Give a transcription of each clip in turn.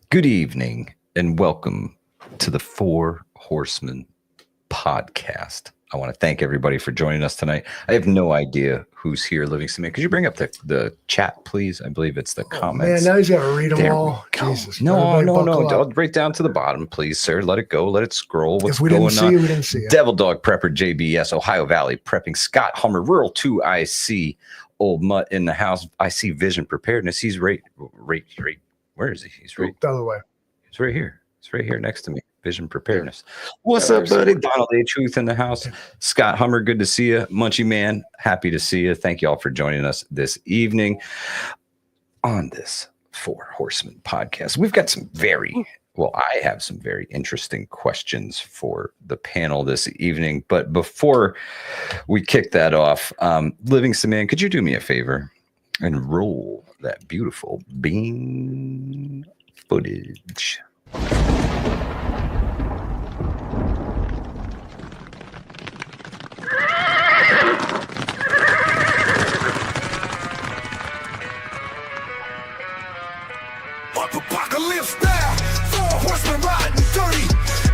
Good evening and welcome to the Four Horsemen podcast. I want to thank everybody for joining us tonight. I have no idea who's here, Livingston Man. Could you bring up the chat, please? I believe it's the comments. Man, now he's got to read them all. Jesus. No. Right down to the bottom, please, sir. Let it go. Let it scroll. What's if we going didn't see on? You, we didn't see it. Devil Dog Prepper, JBS, Ohio Valley Prepping, Scott Hummer, Rural 2 IC, Old Mutt in the house. I see Vision Preparedness. He's right. Where is he? He's right the other way. He's right here. He's right here next to me. Vision Preparedness. What's up, buddy? Donald A. Truth in the house. Scott Hummer, good to see you. Munchie Man, happy to see you. Thank you all for joining us this evening on this Four Horsemen podcast. We've got I have some very interesting questions for the panel this evening. But before we kick that off, Livingston Man, could you do me a favor and roll that beautiful bean footage? Apocalypse style, four horsemen riding dirty.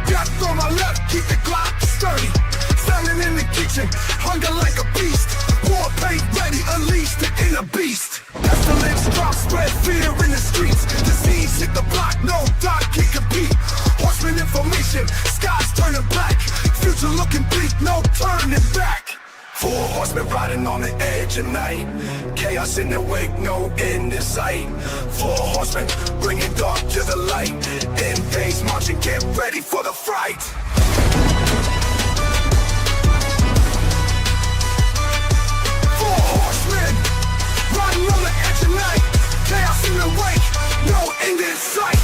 Death on my left, keep the Glock sturdy. Standing in the kitchen, hunger like a beast. War paint ready, unleash the inner beast. Pestilence drop, spread fear in the streets. Disease hit the block, no dot can compete. Horseman information, skies turning black. Future looking bleak, no turning back. Four horsemen riding on the edge of night. Chaos in the wake, no end in sight. Four horsemen bringing dark to the light. End days marching, get ready for the fright. Four horsemen riding on the edge of night. Chaos in the wake, no end in sight.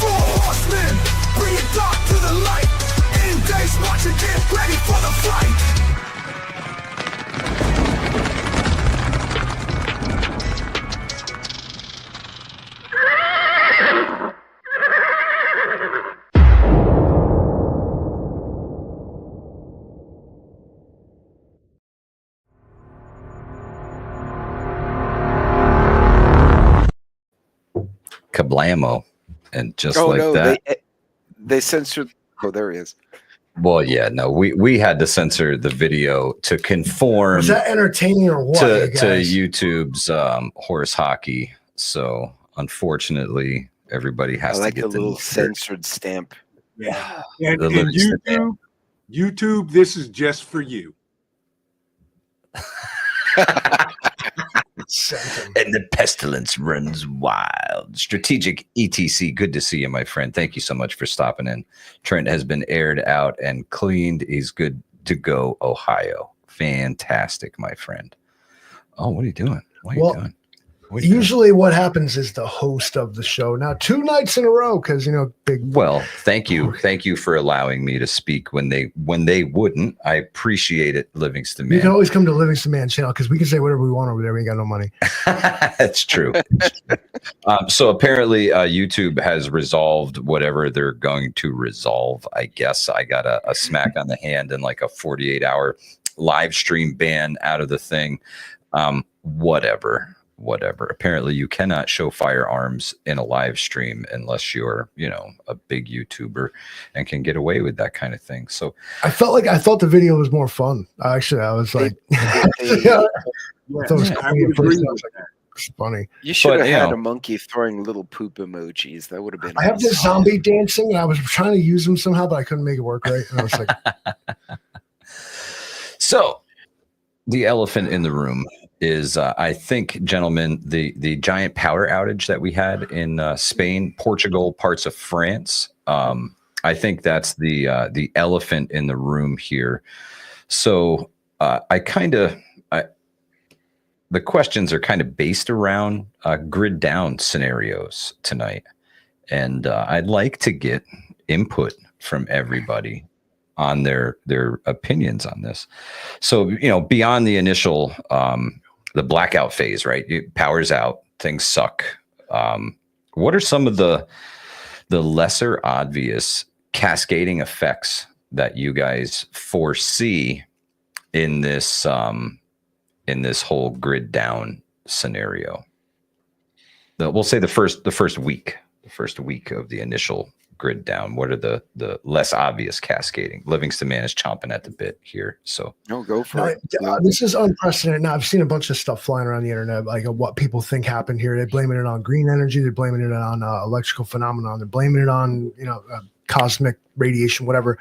Four horsemen bringing dark to the light. End days marching, get ready for the fight. Kablamo. And just that. They censored. Oh, there he is. Well, yeah, no, we had to censor the video to conform. Was that entertaining or what? To YouTube's horse hockey. So unfortunately, everybody has to get the little censored stamp. Yeah, and YouTube, this is just for you. And the pestilence runs wild. Strategic ETC, good to see you, my friend. Thank you so much for stopping in. Trent has been aired out and cleaned. He's good to go, Ohio. Fantastic, my friend. Oh, what are you doing? What are you doing? Usually what happens is the host of the show. Now, 2 nights in a row, because, big. Well, thank you. Thank you for allowing me to speak when they wouldn't. I appreciate it, Livingston Man. You can always come to Livingston Man channel because we can say whatever we want over there. We ain't got no money. That's true. So apparently YouTube has resolved whatever they're going to resolve. I guess I got a smack on the hand and like a 48-hour live stream ban out of the thing. Whatever. Apparently you cannot show firearms in a live stream unless you're, a big YouTuber and can get away with that kind of thing. So I thought the video was more fun. Actually, I was like, it's funny. You should have had a monkey throwing little poop emojis. That would have been. I have this zombie dancing, and I was trying to use them somehow, but I couldn't make it work right. And I was like, so the elephant in the room is, I think, gentlemen, the giant power outage that we had in Spain, Portugal, parts of France. I think that's the elephant in the room here. So the questions are kind of based around grid down scenarios tonight, and I'd like to get input from everybody on their opinions on this. So beyond the initial the blackout phase, right? Power's out, things suck. What are some of the lesser obvious cascading effects that you guys foresee in this whole grid down scenario? We'll say the first week of the initial grid down. What are the less obvious cascading? Livingston Man is chomping at the bit here, so No, go for it. This is unprecedented. Now, I've seen a bunch of stuff flying around the internet, like what people think happened here. They're blaming it on green energy. They're blaming it on electrical phenomenon. They're blaming it on cosmic radiation, whatever.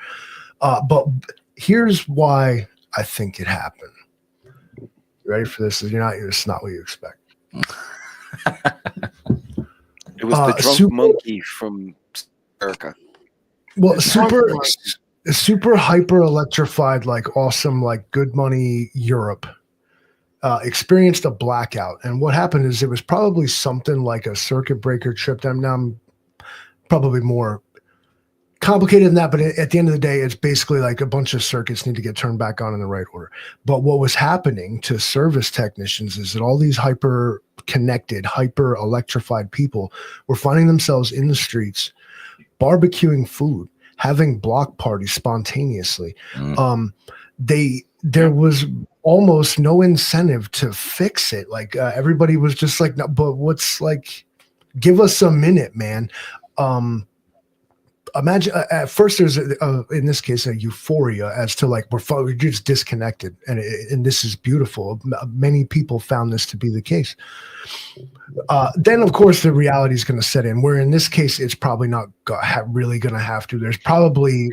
But here's why I think it happened. You ready for this? It's not what you expect. It was the drunk monkey from America. Well, super hyper electrified, like awesome, like good money Europe experienced a blackout. And what happened is it was probably something like a circuit breaker tripped them. Now I'm probably more complicated than that, but at the end of the day, it's basically like a bunch of circuits need to get turned back on in the right order. But what was happening to service technicians is that all these hyper connected, hyper electrified people were finding themselves in the streets, barbecuing food, having block parties spontaneously. There was almost no incentive to fix it. Like everybody was just like, no, but what's like, give us a minute, man. Imagine at first there's in this case a euphoria as to like we're just disconnected, and this is beautiful. Many people found this to be the case. Then of course the reality is going to set in. Where in this case it's probably not really going to have to. There's probably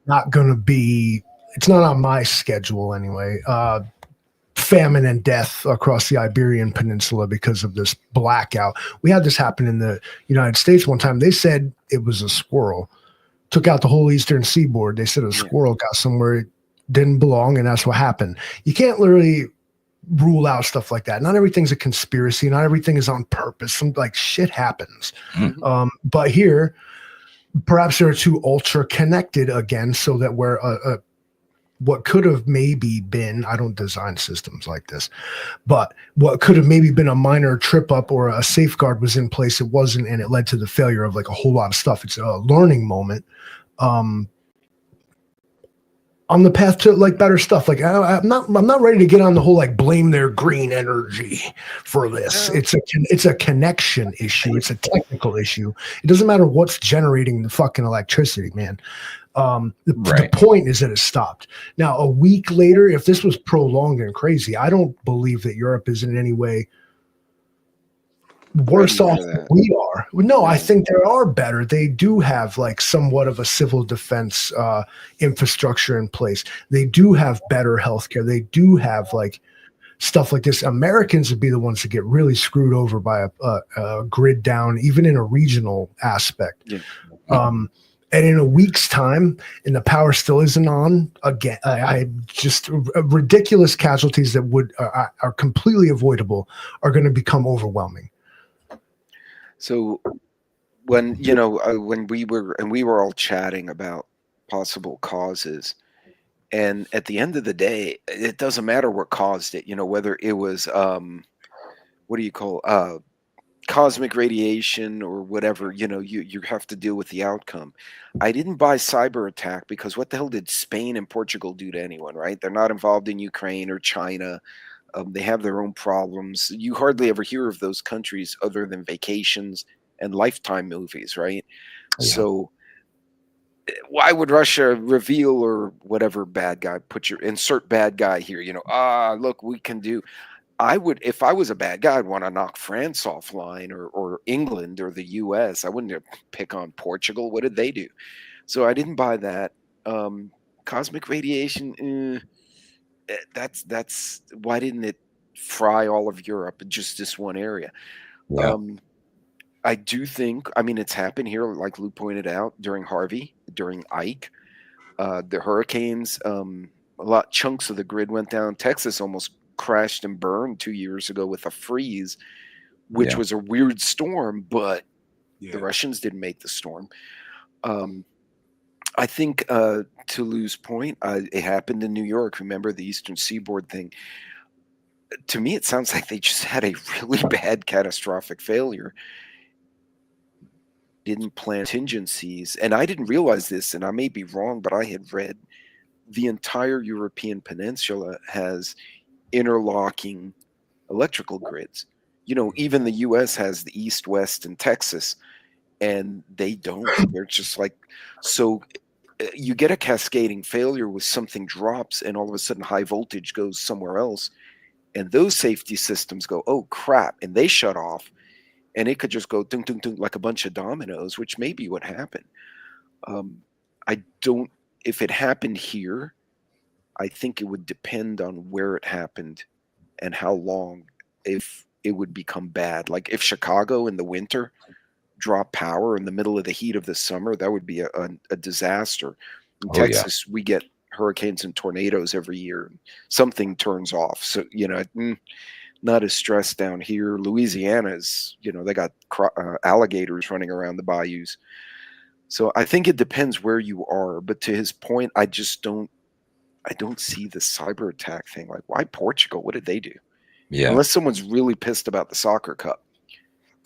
not going to be. It's not on my schedule anyway. Famine and death across the Iberian Peninsula because of this blackout. We had this happen in the United States one time. They said it was a squirrel. Took out the whole eastern seaboard. They said a squirrel got somewhere it didn't belong, and that's what happened. You can't literally rule out stuff like that. Not everything's a conspiracy. Not everything is on purpose. Some like shit happens. Mm-hmm. But here, perhaps they're too ultra connected again, so that we're what could have maybe been, I don't design systems like this, but what could have maybe been a minor trip up or a safeguard was in place. It wasn't, and it led to the failure of like a whole lot of stuff. It's a learning moment. On the path to like better stuff. Like I'm not ready to get on the whole like blame their green energy for this. It's a connection issue. It's a technical issue. It doesn't matter what's generating the fucking electricity, man. The point is that it stopped. Now, a week later, if this was prolonged and crazy, I don't believe that Europe is in any way worse off than we are. No, I think there are better. They do have like somewhat of a civil defense infrastructure in place. They do have better healthcare. They do have like stuff like this. Americans would be the ones that get really screwed over by a grid down, even in a regional aspect. Yeah. And in a week's time, and the power still isn't on again, I just ridiculous casualties that are completely avoidable are going to become overwhelming. So when we were all chatting about possible causes, and at the end of the day, it doesn't matter what caused it. Whether it was what do you call cosmic radiation or whatever, you have to deal with the outcome. I didn't buy cyber attack because what the hell did Spain and Portugal do to anyone, right? They're not involved in Ukraine or China. They have their own problems. You hardly ever hear of those countries other than vacations and Lifetime movies, right? Yeah. So why would Russia reveal or whatever bad guy, insert bad guy here, look, we can do. I would, if I was a bad guy, I'd want to knock France offline or England or the US. I wouldn't pick on Portugal. What did they do? So I didn't buy that. Cosmic radiation, that's why didn't it fry all of Europe in just this one area? Yeah. I do think, it's happened here, like Lou pointed out, during Harvey, during Ike, the hurricanes, chunks of the grid went down. Texas almost crashed and burned 2 years ago with a freeze, which was a weird storm, but the Russians didn't make the storm. I think to Lou's point, it happened in New York. Remember the Eastern Seaboard thing? To me, it sounds like they just had a really bad catastrophic failure. Didn't plan contingencies. And I didn't realize this, and I may be wrong, but I had read the entire European peninsula has interlocking electrical grids. You know, even the US has the East, West, and Texas, and they don't. They're just like, so you get a cascading failure with something drops, and all of a sudden high voltage goes somewhere else, and those safety systems go, oh crap, and they shut off, and it could just go ding, ding, ding, like a bunch of dominoes, which may be what happened. I don't, if it happened here, I think it would depend on where it happened and how long, if it would become bad. Like if Chicago in the winter drop power in the middle of the heat of the summer, that would be a disaster. In Oh yeah. Texas, we get hurricanes and tornadoes every year. Something turns off. So, you know, not as stressed down here. Louisiana's, you know, they got alligators running around the bayous. So I think it depends where you are. But to his point, I don't see the cyber attack thing. Like, why Portugal? What did they do? Yeah. Unless someone's really pissed about the soccer cup.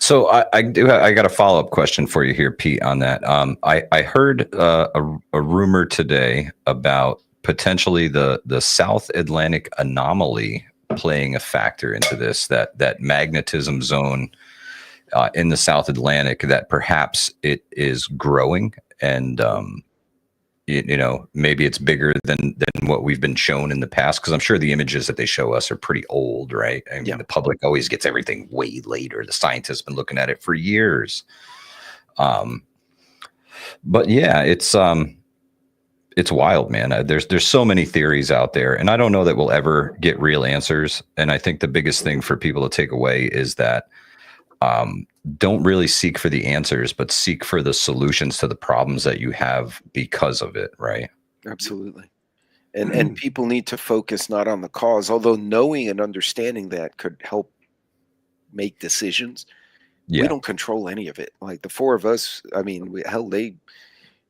So I got a follow-up question for you here, Pete, on that. I heard a rumor today about potentially the South Atlantic anomaly playing a factor into this, that magnetism zone in the South Atlantic, that perhaps it is growing, and you know, maybe it's bigger than what we've been shown in the past, because I'm sure the images that they show us are pretty old, right? I mean, the public always gets everything way later. The scientists have been looking at it for years. But yeah, it's wild, man. There's so many theories out there, and I don't know that we'll ever get real answers. And I think the biggest thing for people to take away is that don't really seek for the answers, but seek for the solutions to the problems that you have because of it, right? Absolutely. And people need to focus not on the cause, although knowing and understanding that could help make decisions. Yeah. We don't control any of it. Like the four of us, I mean,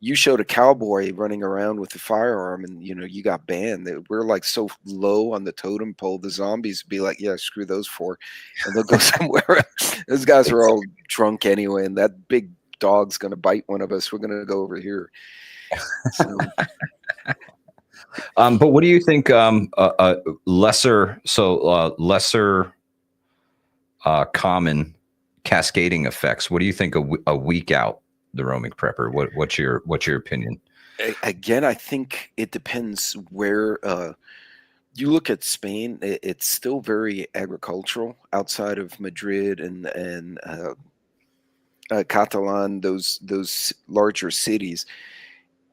you showed a cowboy running around with a firearm, and you know, you got banned. We're like so low on the totem pole, the zombies be like, yeah, screw those four, and they'll go somewhere else. Those guys are all drunk anyway, and that big dog's gonna bite one of us. We're gonna go over here. So, but what do you think? Lesser common cascading effects. What do you think a week out the roaming prepper? What's your opinion? Again, I think it depends where you look at Spain. It's still very agricultural outside of Madrid and Catalan, those larger cities.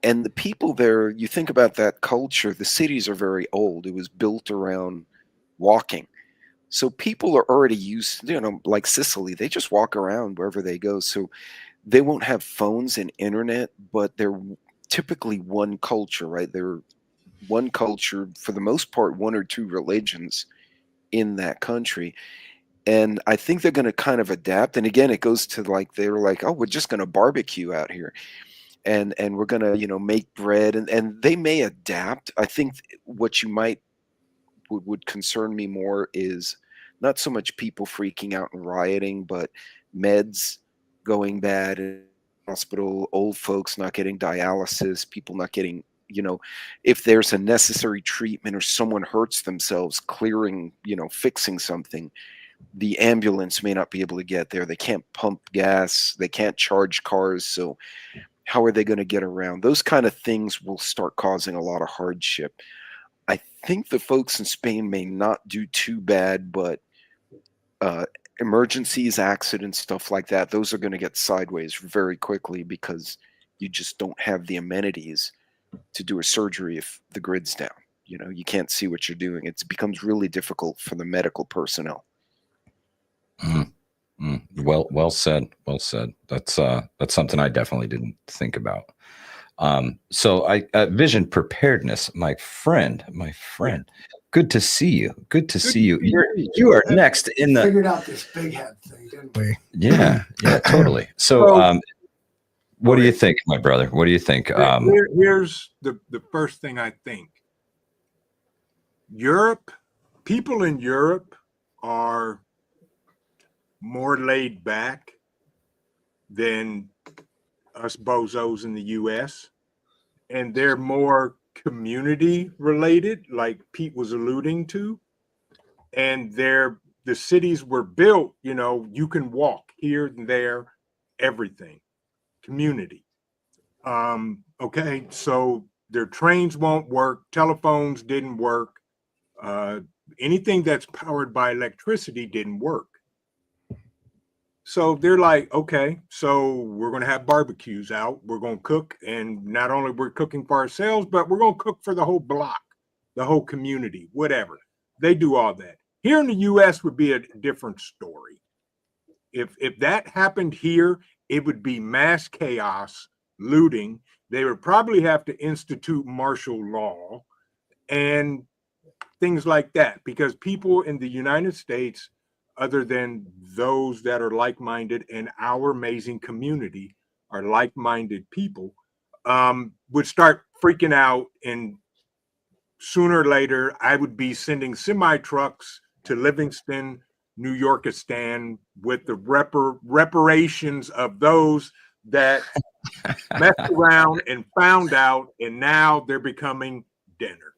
And the people there, you think about that culture, the cities are very old. It was built around walking. So people are already used, you know, like Sicily, they just walk around wherever they go. So they won't have phones and internet, but they're typically one culture, right? They're one culture, for the most part, one or two religions in that country. And I think they're going to kind of adapt. And again, it goes to like, they're like, oh, we're just going to barbecue out here. And we're going to, you know, make bread, and they may adapt. I think what you would concern me more is not so much people freaking out and rioting, but meds going bad in hospital, old folks not getting dialysis, people not getting, you know, if there's a necessary treatment or someone hurts themselves, clearing, you know, fixing something, the ambulance may not be able to get there. They can't pump gas, they can't charge cars. So how are they going to get around? Those kind of things will start causing a lot of hardship. I think the folks in Spain may not do too bad, but emergencies, accidents, stuff like that, those are going to get sideways very quickly because you just don't have the amenities to do a surgery if the grid's down. You know, you can't see what you're doing. It becomes really difficult for the medical personnel. Well said. Well said. That's something I definitely didn't think about. So vision preparedness, my friend, good to see you. Good to see you. You are next in the. Figured out this big head thing, didn't we? Yeah, totally. So, what do you think, my brother? What do you think? Here's the first thing I think. People in Europe are more laid back than us bozos in the US, and they're more community related, like Pete was alluding to, and they're the cities were built, you know, you can walk here and there, everything, community. Okay, so their trains won't work, telephones didn't work, anything that's powered by electricity didn't work. So they're like, okay, so we're going to have barbecues out. We're going to cook. And not only we're cooking for ourselves, but we're going to cook for the whole block, the whole community, whatever. They do all that. Here in the US would be a different story. If that happened here, it would be mass chaos, looting. They would probably have to institute martial law and things like that, because people in the United States, other than those that are like-minded and our amazing community are like-minded people, would start freaking out. And sooner or later, I would be sending semi-trucks to Livingston, New Yorkistan, with the reparations of those that messed around and found out, and now they're becoming dinner.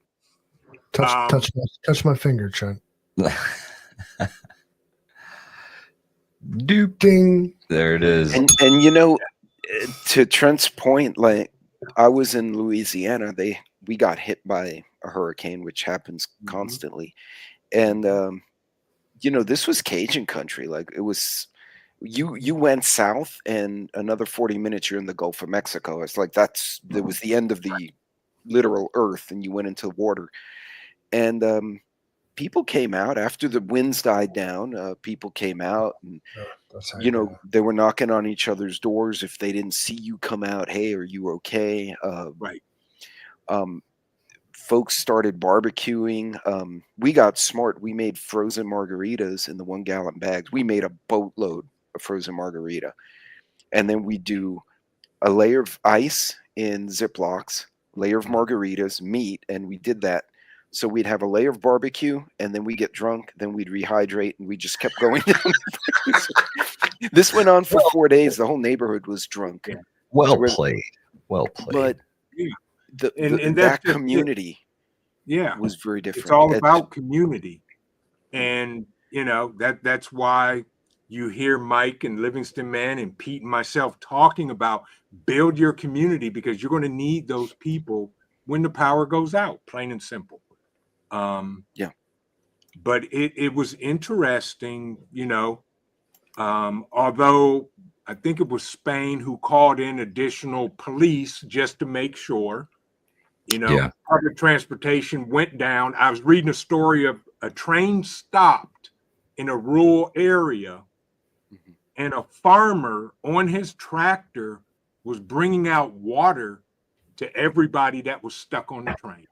Touch my finger, Trent. Doop ding. There it is. And you know, to Trent's point, like I was in Louisiana, we got hit by a hurricane, which happens constantly. And you know, this was Cajun country. Like it was, you went south and another 40 minutes you're in the Gulf of Mexico. It's like that was the end of the literal earth, and you went into water. And people came out after the winds died down. People came out, and you know, they were knocking on each other's doors if they didn't see you come out. Hey, are you okay? Right. Folks started barbecuing. We got smart. We made frozen margaritas in the 1 gallon bags. We made a boatload of frozen margarita, and then we do a layer of ice in Ziplocs, layer of margaritas, meat, and we did that. So we'd have a layer of barbecue, and then we get drunk, then we'd rehydrate, and we just kept going down. This went on for 4 days. The whole neighborhood was drunk. Well played. Well played. But that community was very different. It's all about community. And, you know, that's why you hear Mike and Livingston Man and Pete and myself talking about build your community, because you're going to need those people when the power goes out, plain and simple. But it was interesting, you know, although I think it was Spain who called in additional police just to make sure, you know, public transportation went down. I was reading a story of a train stopped in a rural area, and a farmer on his tractor was bringing out water to everybody that was stuck on the train.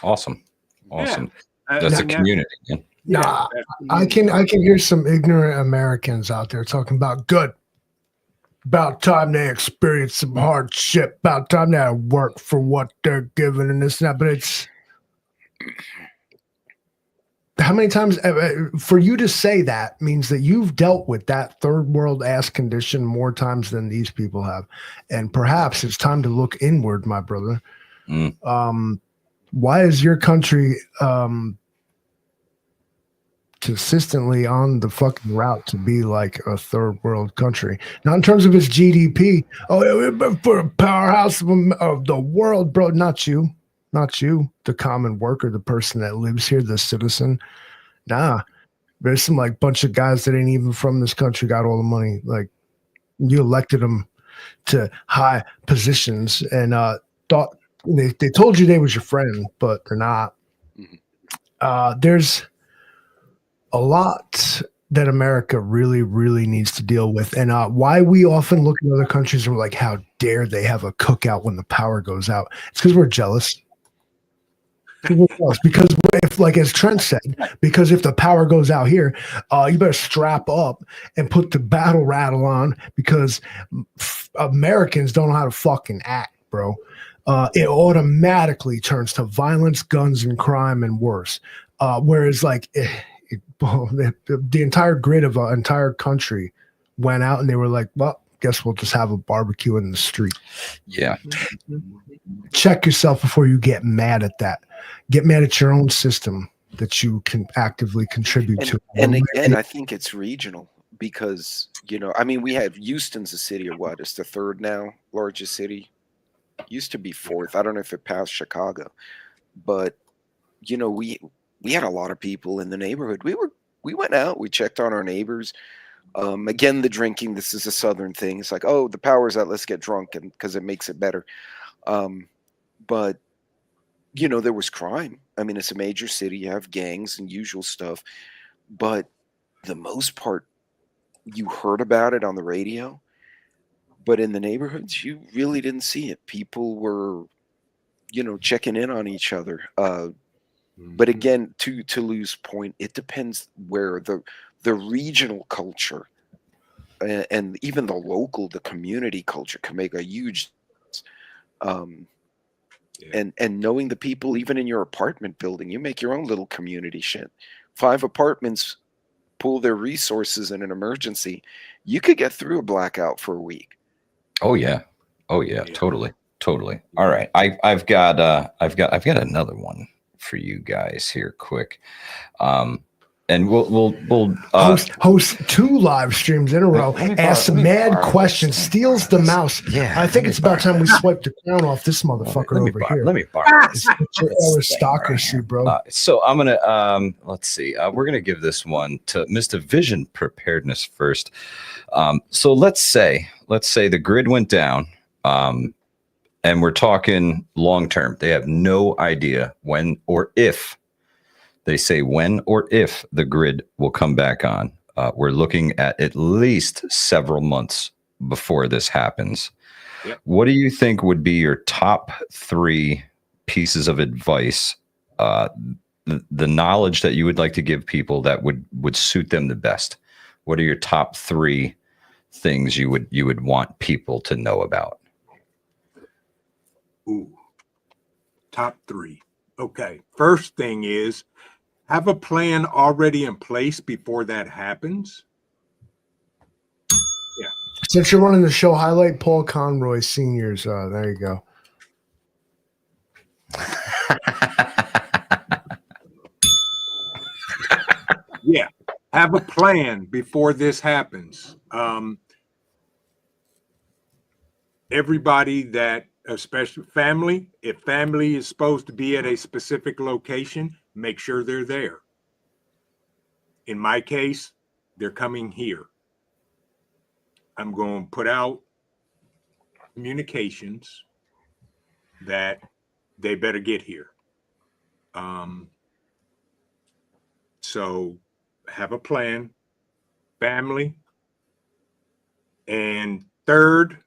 Awesome. That's a community. Nah, I can hear some ignorant Americans out there talking about good. About time they experience some hardship. About time they work for what they're given and this and that. But it's how many times for you to say that means that you've dealt with that third world ass condition more times than these people have. And perhaps it's time to look inward, my brother. Why is your country consistently on the fucking route to be like a third world country? Not in terms of its GDP. Oh, for a powerhouse of the world, bro. Not you, the common worker, the person that lives here, the citizen. Nah, there's some like bunch of guys that ain't even from this country got all the money. Like you elected them to high positions and thought they told you they was your friend, but they're not. There's a lot that America really, really needs to deal with. And why we often look at other countries and we're like, how dare they have a cookout when the power goes out? It's because we're jealous. Because if, like as Trent said, because if the power goes out here, you better strap up and put the battle rattle on, because Americans don't know how to fucking act, bro. It automatically turns to violence, guns, and crime, and worse. Whereas like the entire grid of an entire country went out and they were like, well, guess we'll just have a barbecue in the street. Yeah. Check yourself before you get mad at that. Get mad at your own system. that you can actively contribute to. And again, I think it's regional because, I mean, we have Houston's a city of what? It's the third now largest city. Used to be fourth. I don't know if it passed Chicago, but we had a lot of people in the neighborhood. We went out, we checked on our neighbors. Again, the drinking, this is a Southern thing. It's like, oh, the power's out, let's get drunk, and because it makes it better. But there was crime. I mean, it's a major city, you have gangs and usual stuff, but the most part, you heard about it on the radio, but in the neighborhoods, you really didn't see it. People were, checking in on each other. But again, to Lou's point, it depends where the regional culture and even the local, the community culture can make a huge and knowing the people, even in your apartment building, you make your own little community shit. 5 apartments pool their resources in an emergency, you could get through a blackout for a week. Oh yeah. Totally. All right, I've got another one for you guys here, quick. And we'll host 2 live streams in a row. Asks mad questions, steals the mouse. Yeah, I think it's about time we swipe the crown off this motherfucker over here. Let me borrow this. Aristocracy, bro. So I'm gonna let's see. We're gonna give this one to Mr. Vision Preparedness first. So let's say the grid went down, and we're talking long term. They have no idea when or if. They say when or if the grid will come back on. We're looking at least several months before this happens. Yep. What do you think would be your top 3 pieces of advice, the knowledge that you would like to give people that would suit them the best? What are your top 3 things you would want people to know about? Ooh, top 3. Okay. First thing is, have a plan already in place before that happens. Yeah. Since you're running the show, highlight Paul Conroy Sr.'s. There you go. Yeah. Have a plan before this happens. Everybody that, especially family, if family is supposed to be at a specific location, make sure they're there. In my case, they're coming here. I'm going to put out communications that they better get here. So have a plan, family, and third,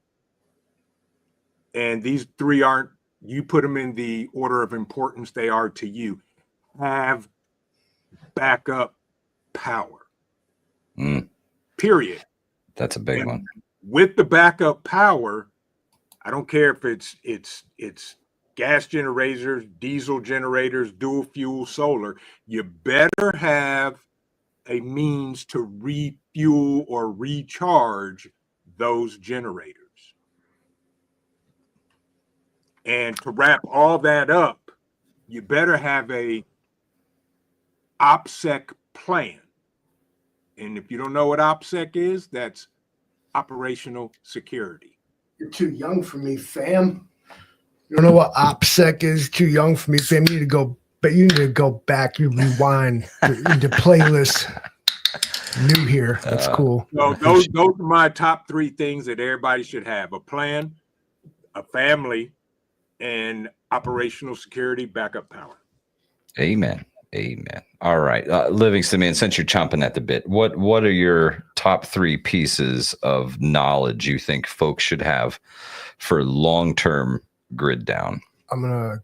and these 3 aren't, you put them in the order of importance they are to you. Have backup power. Period. That's a big one. With the backup power, I don't care if it's gas generators, diesel generators, dual fuel, solar. You better have a means to refuel or recharge those generators. And to wrap all that up, you better have a OPSEC plan. And if you don't know what OPSEC is, that's operational security. You're too young for me, fam. You don't know what OPSEC is? Too young for me, fam. You need to go, but you need to go back. You rewind into playlist. New here. That's cool. So those are my top 3 things that everybody should have: a plan, a family, and operational security, backup power. Amen. All right, Livingston, man, since you're chomping at the bit, what are your top 3 pieces of knowledge you think folks should have for long-term grid down? I'm gonna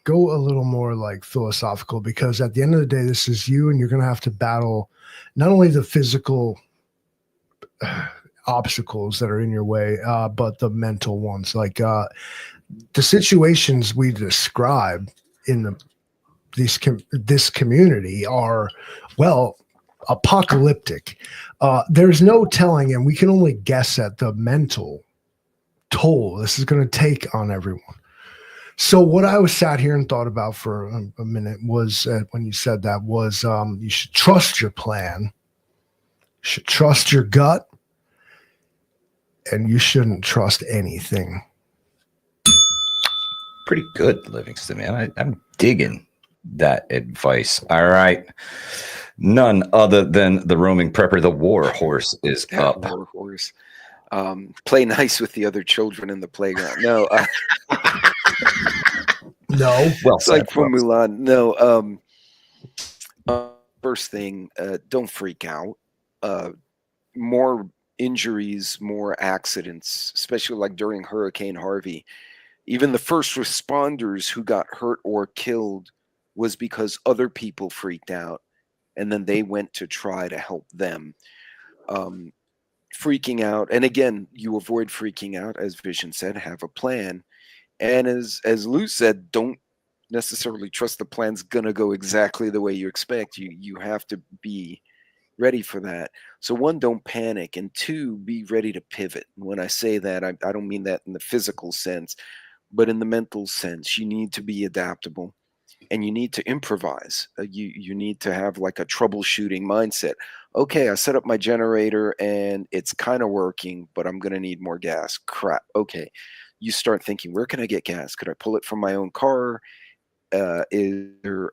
go a little more like philosophical, because at the end of the day, this is you, and you're gonna have to battle not only the physical obstacles that are in your way, but the mental ones. Like the situations we describe in this community are, well, apocalyptic. There's no telling, and we can only guess at the mental toll this is going to take on everyone. So what I was sat here and thought about for a minute was when you said that was you should trust your plan, you should trust your gut, and you shouldn't trust anything. Pretty good, Livingston, man. I'm digging that advice. All right. None other than the roaming prepper, the war horse, is up. War horse. Play nice with the other children in the playground. No. No. Well It's said, like from Mulan. No. First thing, don't freak out. More injuries, more accidents, especially like during Hurricane Harvey. Even the first responders who got hurt or killed was because other people freaked out, and then they went to try to help them. Freaking out, and again, you avoid freaking out, as Vision said, have a plan. And as Lou said, don't necessarily trust the plan's gonna go exactly the way you expect. You have to be ready for that. So one, don't panic, and two, be ready to pivot. And when I say that, I don't mean that in the physical sense, but in the mental sense. You need to be adaptable, and you need to improvise. You need to have like a troubleshooting mindset. Okay, I set up my generator and it's kind of working, but I'm going to need more gas. Crap. Okay. You start thinking, where can I get gas? Could I pull it from my own car? Is there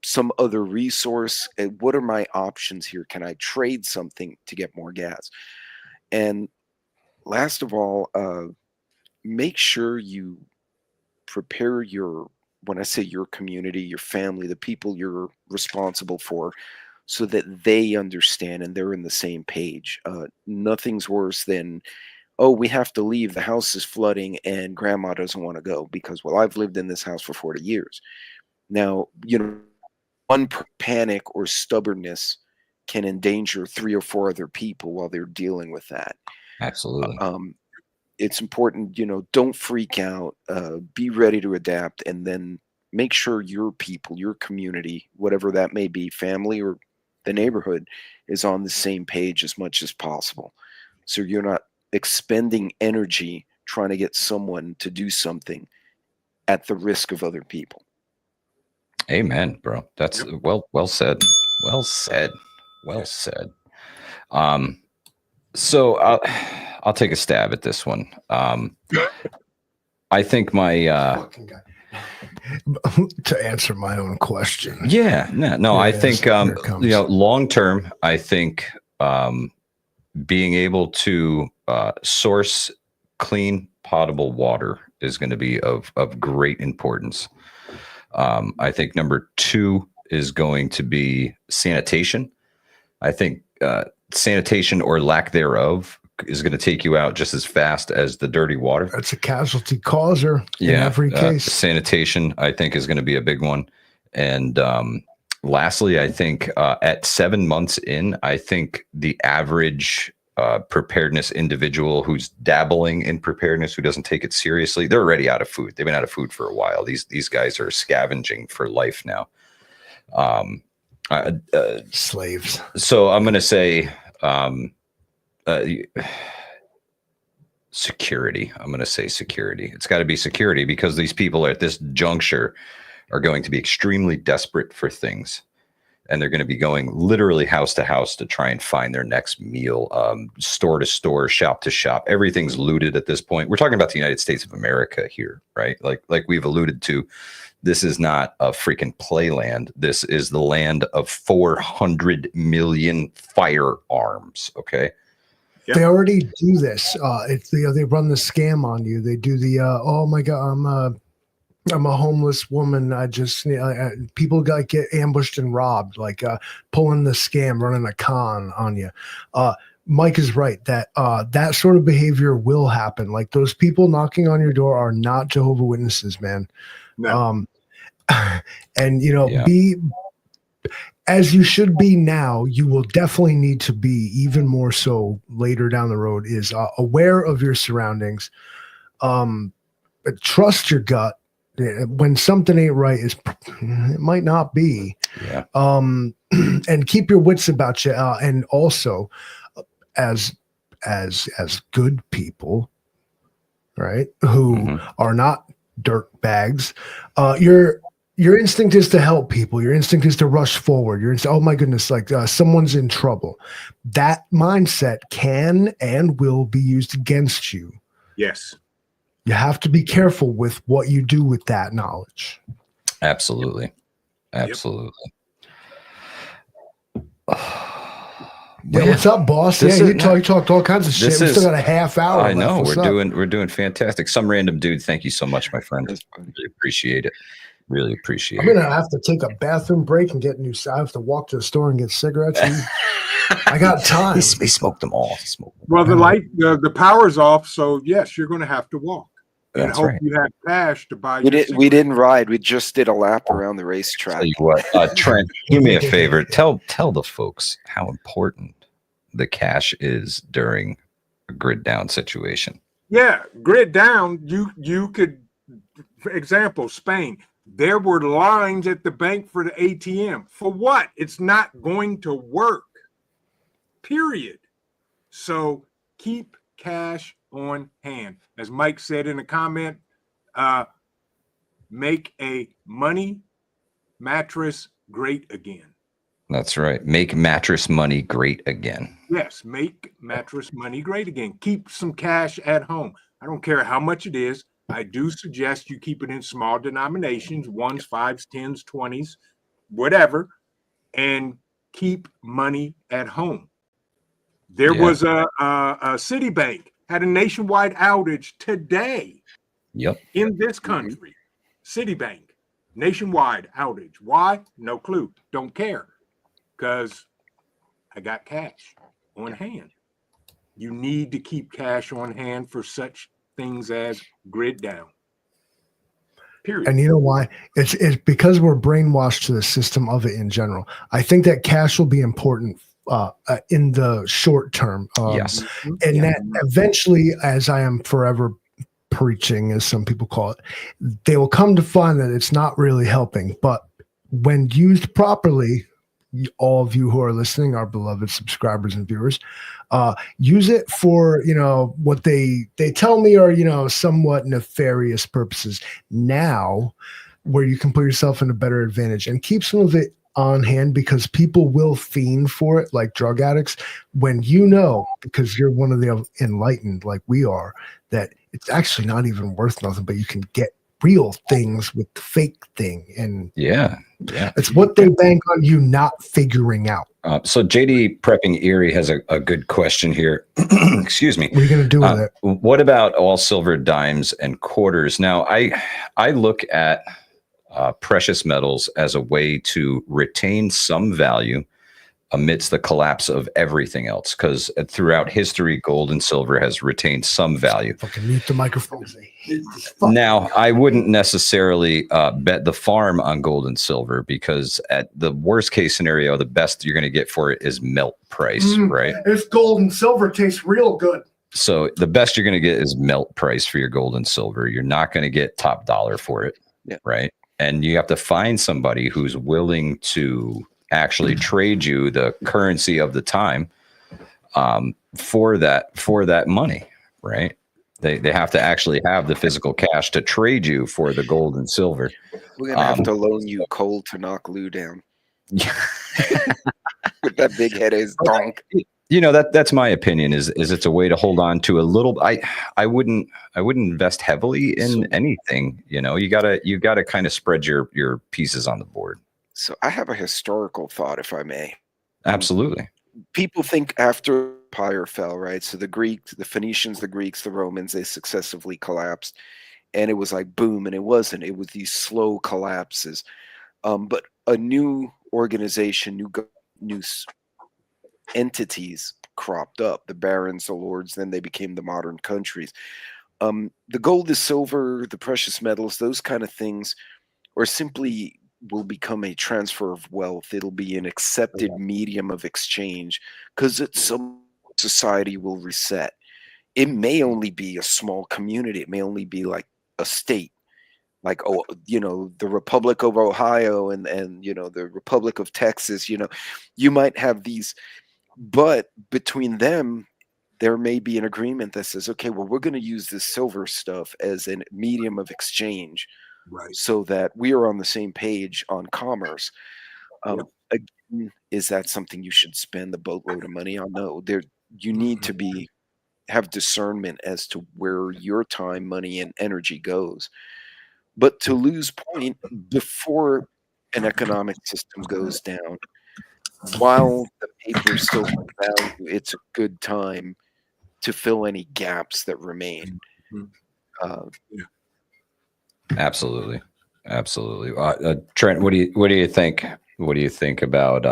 some other resource? What are my options here? Can I trade something to get more gas? And last of all, make sure you prepare when I say your community, your family, the people you're responsible for, so that they understand and they're in the same page. Nothing's worse than, oh, we have to leave. The house is flooding and grandma doesn't want to go because, well, I've lived in this house for 40 years. Now, one panic or stubbornness can endanger 3 or 4 other people while they're dealing with that. Absolutely. It's important, don't freak out, be ready to adapt, and then make sure your people, your community, whatever that may be, family or the neighborhood, is on the same page as much as possible. So you're not expending energy trying to get someone to do something at the risk of other people. Amen, bro. That's well said. Well said. Well said. So I'll take a stab at this one. I think my to answer my own question. I think long term, I think being able to source clean potable water is going to be of great importance. I think number 2 is going to be sanitation. I think sanitation or lack thereof is going to take you out just as fast as the dirty water. That's a casualty causer in every case. Sanitation, I think, is going to be a big one. And lastly, I think at 7 months in, I think the average preparedness individual who's dabbling in preparedness, who doesn't take it seriously, they're already out of food. They've been out of food for a while. These guys are scavenging for life now. Slaves. So I'm going to say security. I'm going to say security. It's got to be security, because these people at this juncture are going to be extremely desperate for things. And they're going to be going literally house to house to try and find their next meal, store to store, shop to shop. Everything's looted at this point. We're talking about the United States of America here, right? Like we've alluded to, this is not a freaking playland. This is the land of 400 million firearms. Okay. Yep. They already do this. They run the scam on you. They do the oh my God, I'm a homeless woman. People get ambushed and robbed, like pulling the scam, running a con on you. Mike is right that that sort of behavior will happen. Like, those people knocking on your door are not Jehovah's Witnesses, man. No. And be as you should be now. You will definitely need to be even more so later down the road. Is aware of your surroundings. Trust your gut. When something ain't right, it might not be. Yeah. And keep your wits about you. And also, as good people, right, who are not dirt bags. Your instinct is to help people. Your instinct is to rush forward. Oh my goodness, like someone's in trouble. That mindset can and will be used against you. Yes. You have to be careful with what you do with that knowledge. Absolutely. Absolutely. Yeah, what's up, boss? Yeah, you talked all kinds of shit. We still got a half hour. I know left. we're doing fantastic. Some random dude. Thank you so much, my friend. Really appreciate it. Really appreciate it. I'm gonna have to take a bathroom break and get new. I have to walk to the store and get cigarettes. I got time. He smoked them all. Well, the power's off, so yes, you're going to have to walk. And That's hope right. you have cash to buy. We didn't ride. We just did a lap around the racetrack. Tell you what, Trent, do me a favor. Tell the folks how important the cash is during a grid down situation. Yeah, grid down. You could, for example, Spain. There were lines at the bank for the ATM. For what? It's not going to work. Period. So keep cash on hand. As Mike said in a comment, make a money mattress great again. That's right. Make mattress money great again. Yes, make mattress money great again. Keep some cash at home. I don't care how much it is. I do suggest you keep it in small denominations, 1s, 5s, 10s, 20s, whatever, and keep money at home. There was a Citibank had a nationwide outage today. Yep. In this country, Citibank, nationwide outage. Why? No clue. Don't care. Because I got cash on hand. You need to keep cash on hand for such things as grid down. Period. And you know why? It's because we're brainwashed to the system of it in general. I think that cash will be important in the short term. Yes. And that eventually, as I am forever preaching, as some people call it, they will come to find that it's not really helping. But when used properly, all of you who are listening, our beloved subscribers and viewers, use it for, what they tell me are, somewhat nefarious purposes now, where you can put yourself in a better advantage, and keep some of it on hand, because people will fiend for it like drug addicts. When because you're one of the enlightened like we are, that it's actually not even worth nothing, but you can get real things with the fake thing. And it's what they bank on you not figuring out. So JD Prepping Erie has a good question here. Excuse me. What are you going to do with it? What about all silver dimes and quarters? Now, I look at precious metals as a way to retain some value amidst the collapse of everything else, because throughout history, gold and silver has retained some value. Fucking mute the microphone. Now, I wouldn't necessarily bet the farm on gold and silver, because at the worst case scenario, the best you're going to get for it is melt price, right? If gold and silver tastes real good. So the best you're going to get is melt price for your gold and silver. You're not going to get top dollar for it, right? And you have to find somebody who's willing to actually trade you the currency of the time for that money, right? They have to actually have the physical cash to trade you for the gold and silver. We're gonna have to loan you coal to knock Lou down. With that big head is donk. That's my opinion. Is it's a way to hold on to a little. I wouldn't invest heavily in anything. You gotta kind of spread your pieces on the board. So I have a historical thought, if I may. Absolutely. People think after empire fell, right? So the Greeks, the Phoenicians, the Greeks, the Romans, they successively collapsed, and it was like boom, and it wasn't. It was these slow collapses. But a new organization, new entities cropped up. The barons, the lords, then they became the modern countries. The gold, the silver, the precious metals, those kind of things, or simply will become a transfer of wealth. It'll be an accepted medium of exchange, because some society will reset. It may only be a small community. It may only be like a state, like the Republic of Ohio and the Republic of Texas. You might have these, but between them, there may be an agreement that says, okay, well, we're going to use this silver stuff as a medium of exchange, Right. so that we are on the same page on commerce. Yep. Again, is that something you should spend a boatload of money on? No, you need to have discernment as to where your time, money, and energy goes. But to lose point before an economic system goes down, while the paper still has value, it's a good time to fill any gaps that remain. Absolutely. Trent, what do you think? What do you think about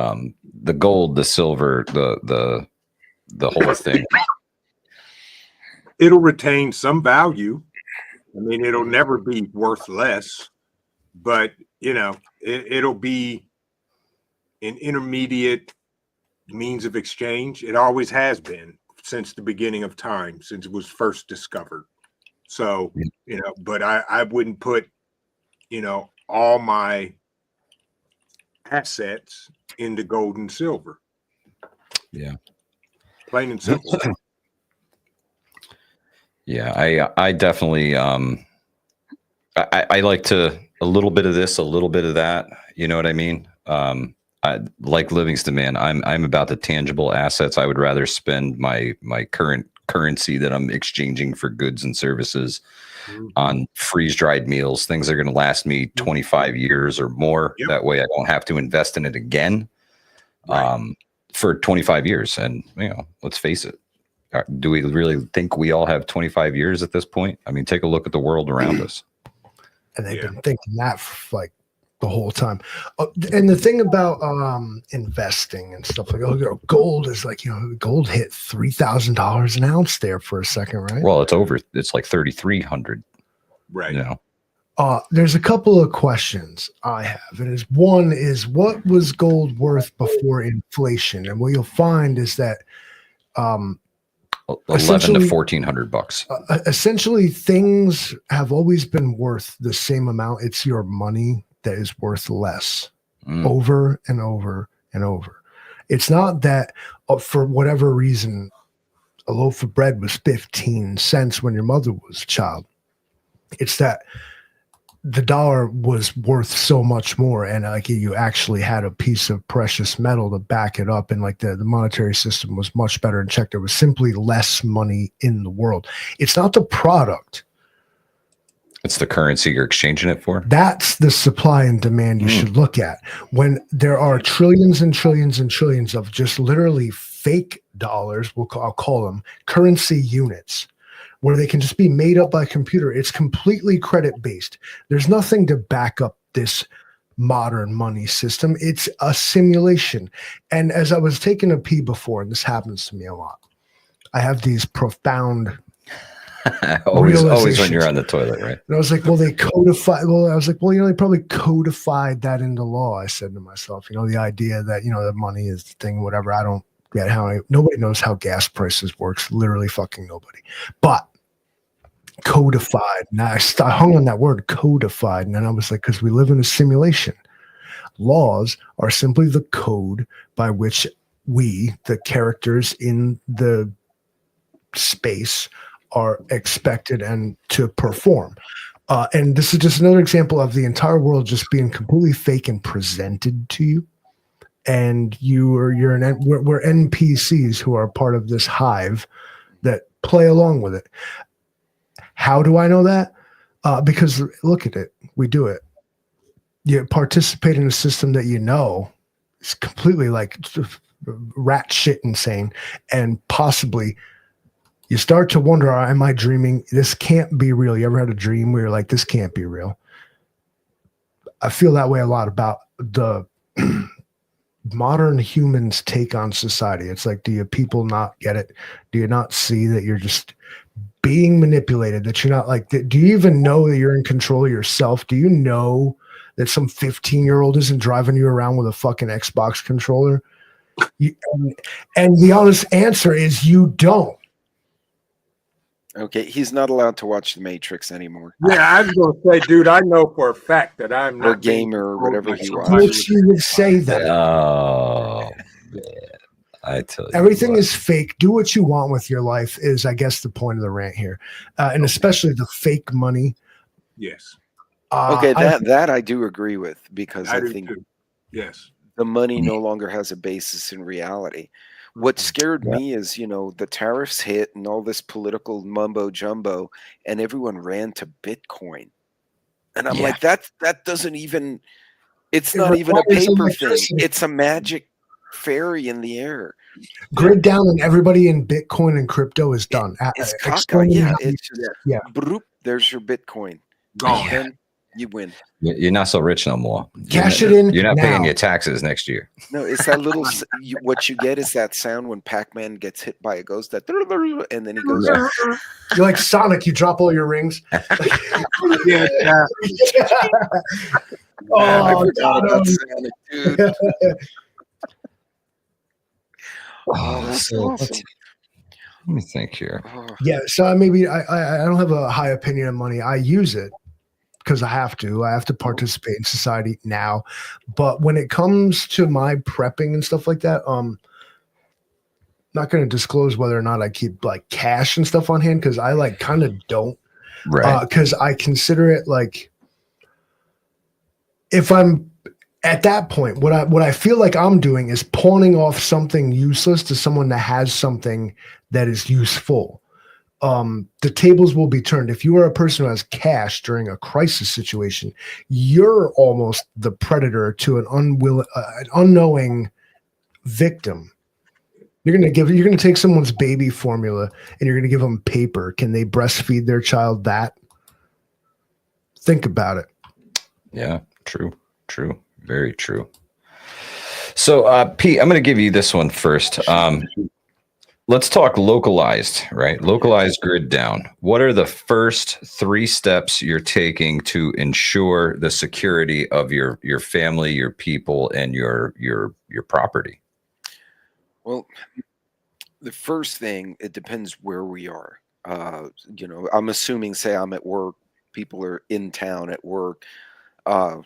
the gold, the silver, the whole thing? It'll retain some value. I mean, it'll never be worth less, but it'll be an intermediate means of exchange. It always has been since the beginning of time, since it was first discovered. So, but I wouldn't put, all my assets into gold and silver. Yeah. Plain and simple. Yeah, I definitely I like to a little bit of this, a little bit of that. You know what I mean? I like Livingston, man. I'm about the tangible assets. I would rather spend my current currency that I'm exchanging for goods and services on freeze-dried meals, things that are going to last me 25 years or more. Yep. That way I don't have to invest in it again for 25 years. And, let's face it. Do we really think we all have 25 years at this point? I mean, take a look at the world around us. And they've been thinking that for like the whole time. And the thing about investing and stuff like, gold is like, gold hit $3,000 an ounce there for a second, right? Well, it's like 3,300. Right. There's a couple of questions I have. And one is, what was gold worth before inflation? And what you'll find is that 11 to $1,400. Essentially, things have always been worth the same amount. It's your money that is worth less over and over and over. It's not that for whatever reason, a loaf of bread was 15 cents when your mother was a child. It's that the dollar was worth so much more, and like you actually had a piece of precious metal to back it up, and like the monetary system was much better in check. There was simply less money in the world. It's not the product. It's the currency you're exchanging it for. That's the supply and demand you should look at. When there are trillions and trillions and trillions of just literally fake dollars, I'll call them currency units, where they can just be made up by a computer. It's completely credit-based. There's nothing to back up this modern money system. It's a simulation. And as I was taking a pee before, and this happens to me a lot, I have these profound always when you're on the toilet, right? And I was like, well, they probably codified that into law. I said to myself, the idea that, that money is the thing, whatever. I don't get nobody knows how gas prices works. Literally fucking nobody. But codified. And I hung on that word codified. And then I was like, because we live in a simulation. Laws are simply the code by which we, the characters in the space, are expected and to perform. And this is just another example of the entire world just being completely fake and presented to you. And we're NPCs who are part of this hive that play along with it. How do I know that? Because look at it. We do it. You participate in a system that is completely like rat shit insane, and possibly you start to wonder, am I dreaming? This can't be real. You ever had a dream where you're like, this can't be real? I feel that way a lot about the modern humans' take on society. It's like, do you people not get it? Do you not see that you're just being manipulated? That you're not like, do you even know that you're in control of yourself? Do you know that some 15-year-old isn't driving you around with a fucking Xbox controller? And the honest answer is you don't. Okay, he's not allowed to watch The Matrix anymore. Yeah, I was going to say, dude, I know for a fact that I'm not or gamer or whatever he was. Which you would say that. Oh, man. I tell you, Everything what. is fake. Do what you want with your life is, I guess, the point of the rant here, and especially the fake money. Yes, Okay, I that I do agree with, because I I do think too. Yes. the money no longer has a basis in reality. What scared Yeah. me is, the tariffs hit and all this political mumbo jumbo, and everyone ran to Bitcoin. And I'm Yeah. like, that doesn't even, it's It not even a requires paper thing. electricity. It's a magic fairy in the air. Grid down, and everybody in Bitcoin and crypto is done. It's caca. Explaining Yeah, how you- it's just, yeah. broop, there's your Bitcoin. Gone. Then you win. You're not so rich no more. Cash You're it not- in You're not paying now. your taxes next year. No, it's that little, what you get is that sound when Pac-Man gets hit by a ghost, that, and then he goes, You're like Sonic. You drop all your rings. Yes. I Oh, forgot about Donald. Sonic, dude. Oh, that's so awesome. let me think here. Oh, Yeah, so maybe I don't have a high opinion of money. I use it because I have to. I have to participate in society now. But when it comes to my prepping and stuff like that, not going to disclose whether or not I keep like cash and stuff on hand, because I like kind of don't. Right. Because I consider it like, if I'm at that point, what I feel like I'm doing is pawning off something useless to someone that has something that is useful. The tables will be turned. If you are a person who has cash during a crisis situation, you're almost the predator to an unknowing victim. You're going to take someone's baby formula and you're going to give them paper. Can they breastfeed their child that? Think about it. Yeah. True. Very true. So, Pete, I'm going to give you this one first. Let's talk localized, right? Localized grid down. What are the first 3 steps you're taking to ensure the security of your family, your people, and your property? well, the first thing, it depends where we are. I'm assuming, say I'm at work, people are in town at work. Our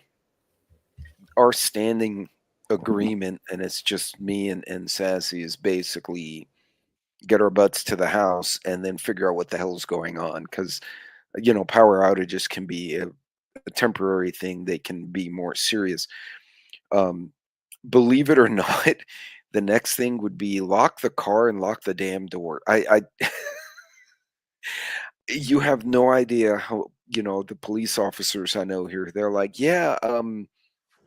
standing agreement, and it's just me and Sassy, is basically get our butts to the house and then figure out what the hell's going on, because power outages can be a temporary thing. They can be more serious. Believe it or not, the next thing would be lock the car and lock the damn door. I You have no idea how, the police officers I know here, they're like, yeah,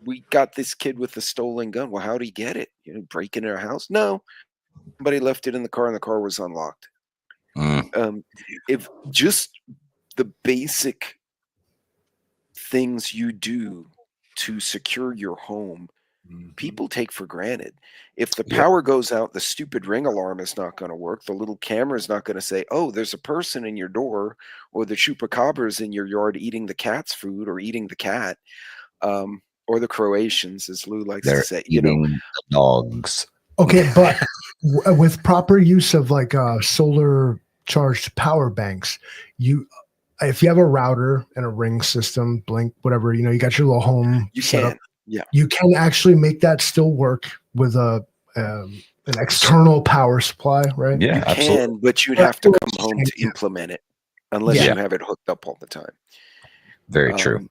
we got this kid with a stolen gun. Well, how'd he get it? Break into our house? No, somebody left it in the car and the car was unlocked. If just the basic things you do to secure your home, people take for granted. If the Yeah. power goes out, the stupid ring alarm is not going to work. The little camera is not going to say, oh, there's a person in your door, or the chupacabras in your yard eating the cat's food or eating the cat. Or the Croatians, as Lou likes to They're say, eating dogs. Okay, but with proper use of like solar charged power banks, if you have a router and a ring system, Blink, whatever, you got your little home you set up, can. Yeah. you can actually make that still work with an external power supply, right? Yeah, You absolutely. can, but you'd have to come home to implement it, unless Yeah. you have it hooked up all the time. Very true.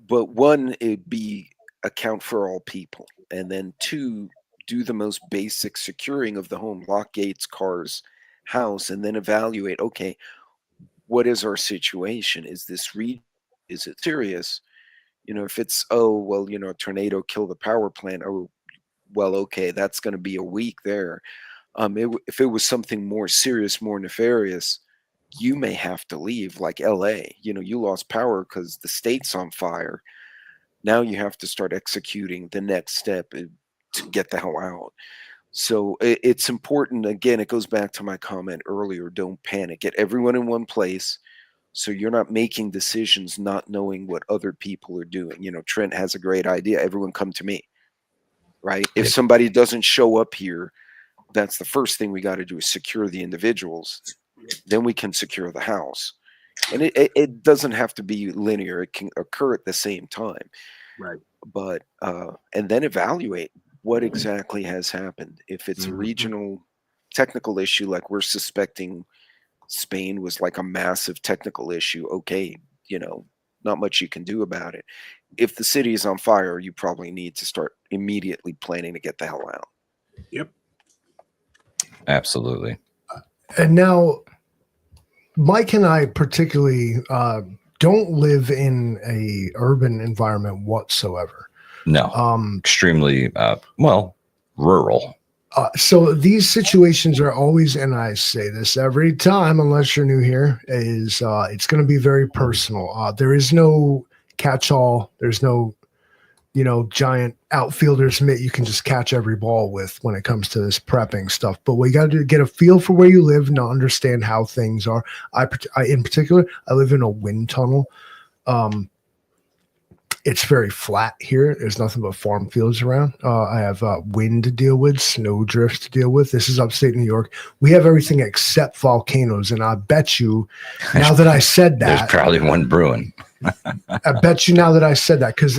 But one, it'd be account for all people. And then 2, do the most basic securing of the home, lock gates, cars, house, and then evaluate, okay, what is our situation? Is this is it serious? If it's, oh, well, a tornado killed the power plant. Oh, well, okay, that's going to be a week there. If it was something more serious, more nefarious, you may have to leave, like LA. You lost power because the state's on fire. Now you have to start executing the next step to get the hell out. So it's important. Again, it goes back to my comment earlier. Don't panic. Get everyone in one place, so you're not making decisions not knowing what other people are doing. Trent has a great idea. Everyone come to me, right? If somebody doesn't show up here, that's the first thing we got to do, is secure the individuals. Then we can secure the house. And it doesn't have to be linear. It can occur at the same time. Right. But and then evaluate. what exactly has happened. If it's a regional technical issue, like we're suspecting Spain was like a massive technical issue, okay, not much you can do about it. If the city is on fire, you probably need to start immediately planning to get the hell out. Yep. Absolutely. And now, Mike and I particularly don't live in a urban environment whatsoever. No. Extremely rural. So these situations are always, and I say this every time, unless you're new here, is it's going to be very personal. There is no catch-all. There's no, giant outfielder's mitt you can just catch every ball with when it comes to this prepping stuff. But we got to get a feel for where you live and understand how things are. I in particular, I live in a wind tunnel. It's very flat here. There's nothing but farm fields around. I have wind to deal with, snow drifts to deal with. This is upstate New York. We have everything except volcanoes. And I bet you, now that I said that, there's probably one brewing. I bet you now that I said that, because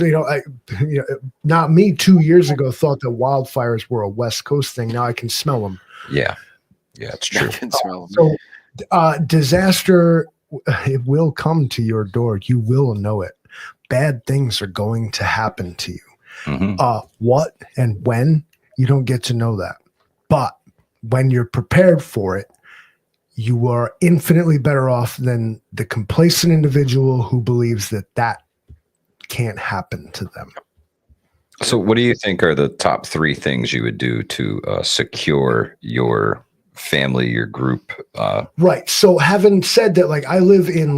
not me 2 years ago thought that wildfires were a West Coast thing. Now I can smell them. Yeah, it's true. I can smell them. So disaster, it will come to your door. You will know it. Bad things are going to happen to you. What and when, you don't get to know that. But when you're prepared for it, you are infinitely better off than the complacent individual who believes that can't happen to them. So what do you think are the top 3 things you would do to secure your family, your group? Right. So having said that, like I live in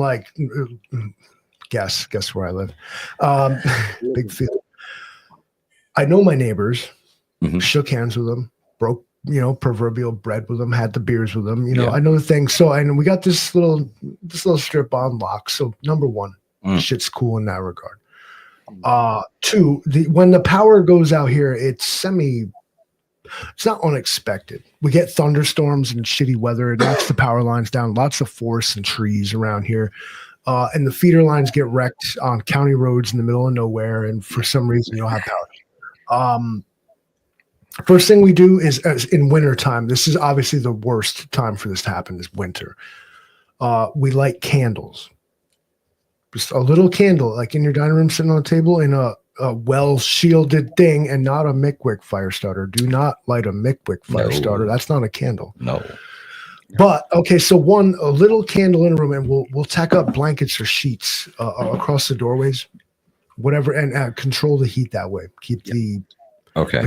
guess where I live. Big field. I know my neighbors, shook hands with them, broke, proverbial bread with them, had the beers with them. I know the thing. So we got this little strip on lock. So number 1, shit's cool in that regard. 2, when the power goes out here, it's not unexpected. We get thunderstorms and shitty weather. It knocks the power lines down. Lots of forests and trees around here. And the feeder lines get wrecked on county roads in the middle of nowhere. And for some reason, you don't have power. First thing we do is in wintertime. This is obviously the worst time for this to happen is winter. We light candles. Just a little candle, like in your dining room, sitting on a table in a well-shielded thing, and not a McWick fire starter. Do not light a McWick fire starter. That's not a candle. No. But okay, so a little candle in a room, and we'll tack up blankets or sheets across the doorways, whatever, and control the heat that way. Keep the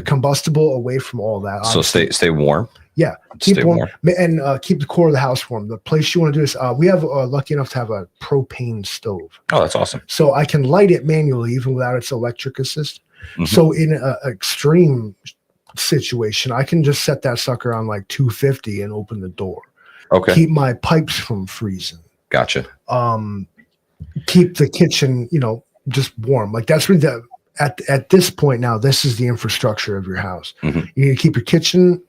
combustible away from all that. Obviously. So stay warm. Yeah, keep warm. And keep the core of the house warm. The place you want to do is we have lucky enough to have a propane stove. Oh, that's awesome. So I can light it manually even without its electric assist. So in an extreme situation, I can just set that sucker on like 250 and open the door. Okay. Keep my pipes from freezing. Gotcha. Keep the kitchen, just warm. Like that's really at this point now, this is the infrastructure of your house. You need to keep your kitchen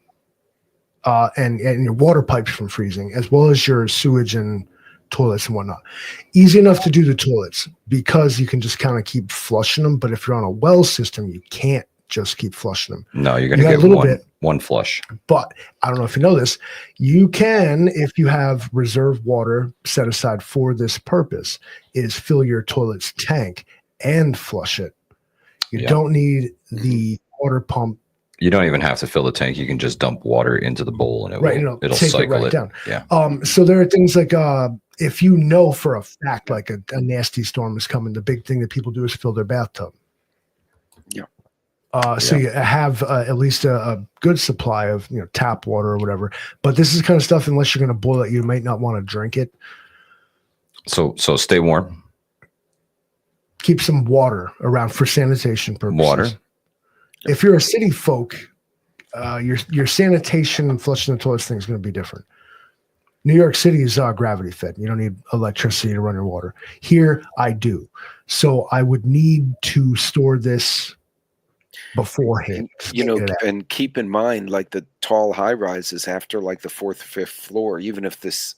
and your water pipes from freezing, as well as your sewage and toilets and whatnot. Easy enough to do the toilets because you can just kind of keep flushing them. But if you're on a well system, you can't just keep flushing them. No, you're going to get one flush. But I don't know if you know this. You can, if you have reserve water set aside for this purpose, is fill your toilet's tank and flush it. You don't need the water pump. You don't even have to fill the tank. You can just dump water into the bowl and it'll take cycle it right down. Yeah. So there are things like if you know for a fact like a nasty storm is coming, the big thing that people do is fill their bathtub. So you have at least a good supply of tap water or whatever. But this is kind of stuff, unless you're going to boil it, you might not want to drink it. So stay warm. Keep some water around for sanitation purposes. Water. If you're a city folk, your sanitation and flushing the toilets thing is going to be different. New York City is gravity fed. You don't need electricity to run your water. Here, I do. So I would need to store this beforehand. And keep in mind, like the tall high rises after like the 4th or 5th floor, even if this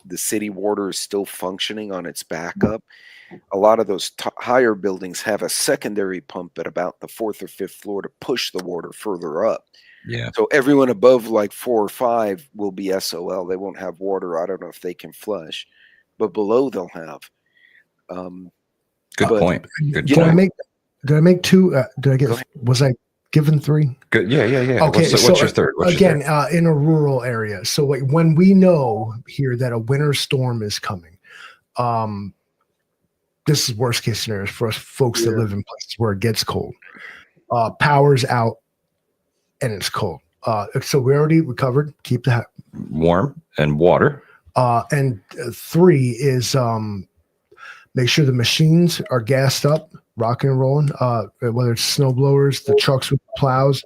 the city water is still functioning on its backup. A lot of those higher buildings have a secondary pump at about the 4th or 5th floor to push the water further up. Yeah. So everyone above like 4 or 5 will be SOL. They won't have water. I don't know if they can flush, but below they'll have. Good but, point. Good Did point. I make 2? Did I Go get? ahead. Was I given 3? Good. Yeah. Okay, What's your third? Again, in a rural area. So when we know here that a winter storm is coming, this is worst case scenario for us folks that live in places where it gets cold. Power's out and it's cold. So we covered keep the warm and water. And 3 is make sure the machines are gassed up, rocking and rolling, whether it's snow blowers, the trucks with plows,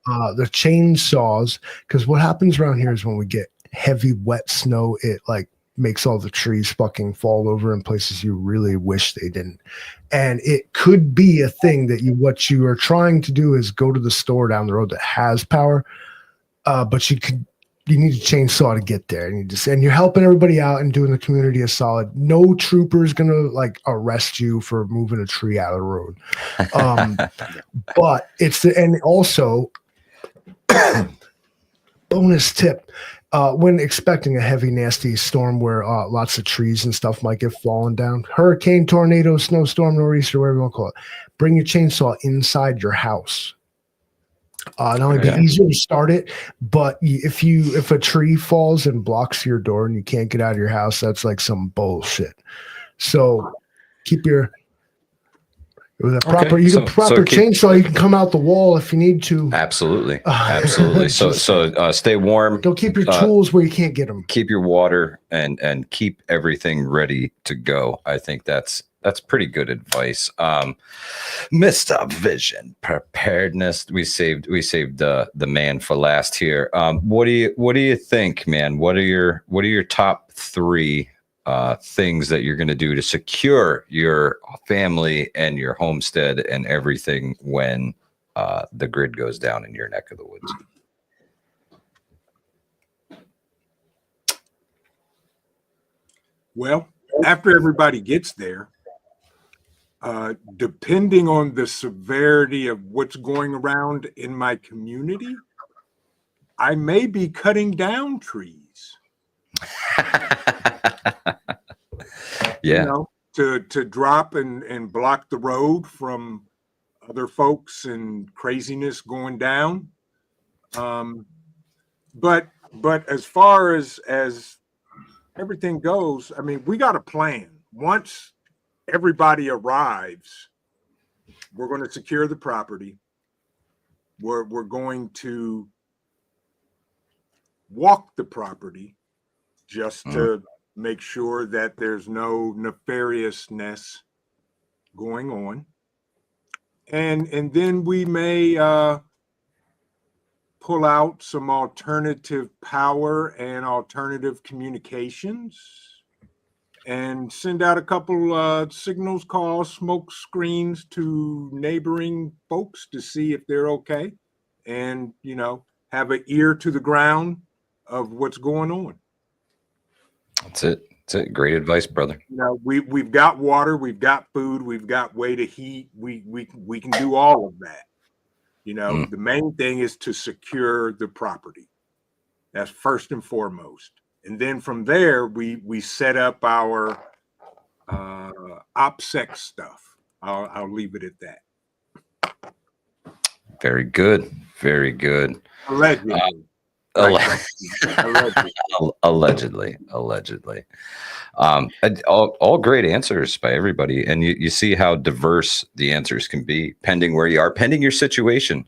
the chainsaws. Because what happens around here is when we get heavy, wet snow, it like makes all the trees fucking fall over in places you really wish they didn't. And it could be a thing that what you are trying to do is go to the store down the road that has power, but you need a chainsaw to get there. And you're helping everybody out and doing the community a solid. No trooper is going to like arrest you for moving a tree out of the road. But and also bonus tip, when expecting a heavy, nasty storm where lots of trees and stuff might get fallen down, hurricane, tornado, snowstorm, nor'easter, whatever you want to call it, bring your chainsaw inside your house. Not only be easier to start it, but if a tree falls and blocks your door and you can't get out of your house, that's like some bullshit. So keep your proper chainsaw. You can come out the wall if you need to. Absolutely. So stay warm. Don't keep your tools where you can't get them. Keep your water and keep everything ready to go. I think that's pretty good advice. Mr. Vision preparedness. We saved the man for last here. What do you think, man? What are your top 3 things that you're going to do to secure your family and your homestead and everything when the grid goes down in your neck of the woods? Well, after everybody gets there, depending on the severity of what's going around in my community, I may be cutting down trees. Yeah. You know, to drop and block the road from other folks and craziness going down. But as far as everything goes, I mean, we got a plan. Once everybody arrives, we're going to secure the property. We're going to walk the property just to make sure that there's no nefariousness going on. And then we may pull out some alternative power and alternative communications and send out a couple signals, calls, smoke screens to neighboring folks to see if they're okay, and have an ear to the ground of what's going on. That's it. Great advice, brother. We've got water, we've got food, we've got way to heat. We can do all of that. The main thing is to secure the property. That's first and foremost. And then from there, we set up our OPSEC stuff. I'll leave it at that. Very good. Very good. Allegedly. Allegedly. All great answers by everybody. And you see how diverse the answers can be, pending where you are, pending your situation.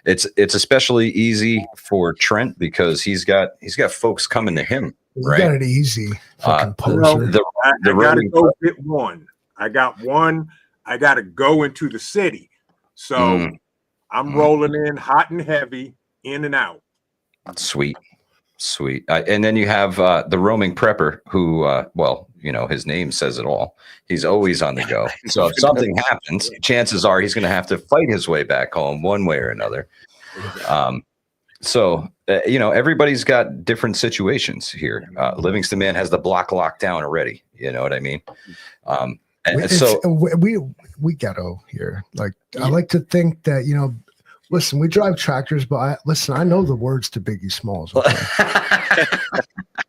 It's especially easy for Trent because he's got folks coming to him. Right? Got it easy. Fucking poser. I gotta go get one. I got one. I gotta go into the city. So I'm rolling in hot and heavy, in and out. Sweet. And then you have the roaming prepper who, his name says it all. He's always on the go. So if something happens, chances are he's going to have to fight his way back home one way or another. So, everybody's got different situations here. Livingston Man has the block locked down already. You know what I mean? And so we ghetto here. Like, I like to think that, listen, we drive tractors, but I know the words to Biggie Smalls. Okay?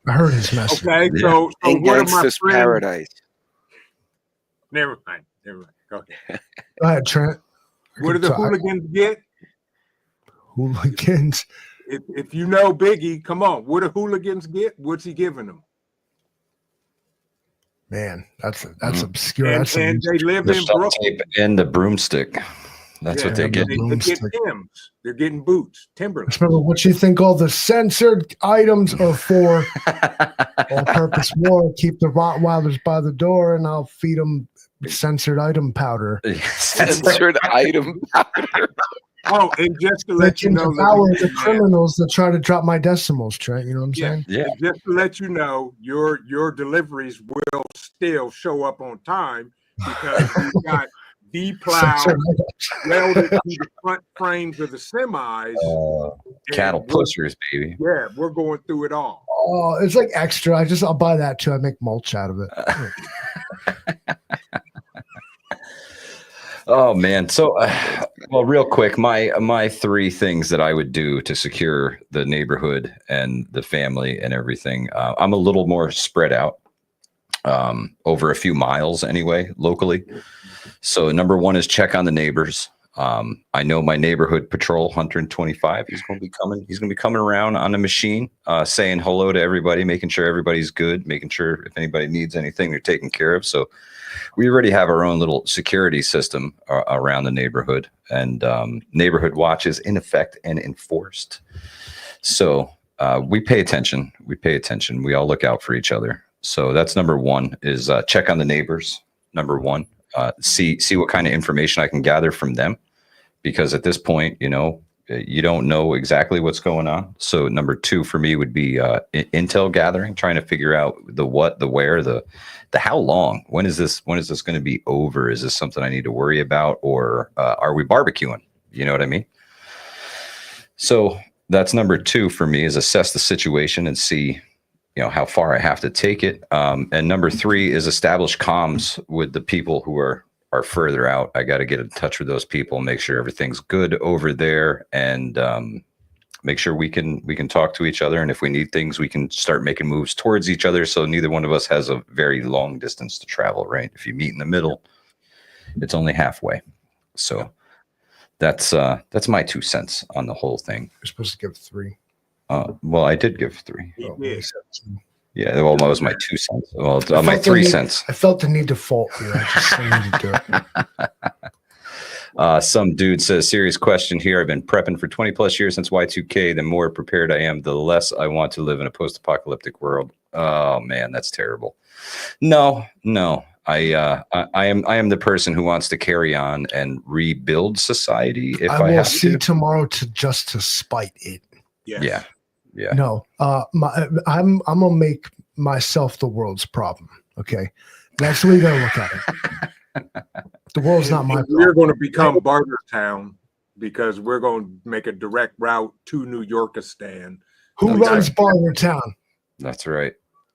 I heard his message. Okay, Yeah. so In what am I Gangsta's Paradise. Never mind. Go ahead. Go ahead, Trent. What do the hooligans get? Hooligans. If you know Biggie, come on. What do hooligans get? What's he giving them? Man, that's obscure. And they live the in duct Brooklyn. tape and the broomstick. That's what they get. They get Timbs. They're getting boots. Timberland. Remember what you think all the censored items are for? All-purpose war. Keep the Rottweilers by the door, and I'll feed them censored item powder. Censored item powder. Oh, and just to They let you can know, devour the criminals that try to drop my decimals, Trent. You know what I'm saying? Yeah. and just to let you know, your deliveries will still show up on time because we've got D-plow Censored welded to the front frames of the semis. Cattle And pushers, baby. Yeah, we're going through it all. Oh, it's like extra. I'll buy that too. I make mulch out of it. Oh man. So, well, real quick, my three things that I would do to secure the neighborhood and the family and everything. I'm a little more spread out, over a few miles anyway, locally. So number one is check on the neighbors. I know my neighborhood patrol, 125. He's going to be coming around on the machine, saying hello to everybody, making sure everybody's good, making sure if anybody needs anything, they're taken care of. So we already have our own little security system around the neighborhood, and neighborhood watch is in effect and enforced. So we pay attention. We all look out for each other. So that's number one is check on the neighbors. Number one, see what kind of information I can gather from them, because at this point, you don't know exactly what's going on. So number two for me would be intel gathering, trying to figure out the what, the where, the how long. When is this going to be over? Is this something I need to worry about, or are we barbecuing? You know what I mean? So that's number two for me, is assess the situation and see how far I have to take it. And number three is establish comms with the people who are further out. I got to get in touch with those people, make sure everything's good over there, and make sure we can talk to each other. And if we need things, we can start making moves towards each other. So neither one of us has a very long distance to travel, right? If you meet in the middle, it's only halfway. So that's my 2 cents on the whole thing. You're supposed to give 3. Well, I did give 3. Yeah. Yeah, well, that was my 2 cents. Well, my 3 cents. I felt the need to fault you. I need to do it. Some dude says, serious question here. I've been prepping for 20 plus years since Y2K. The more prepared I am, the less I want to live in a post-apocalyptic world. Oh man, that's terrible. No. I am the person who wants to carry on and rebuild society if I will have see to. tomorrow to spite it. Yes. Yeah. No, I'm gonna make myself the world's problem. Okay, that's the way you gotta look at it. The world's not my problem. We're going to become Barter Town because we're going to make a direct route to New Yorkistan. Who runs Barter Town? That's right.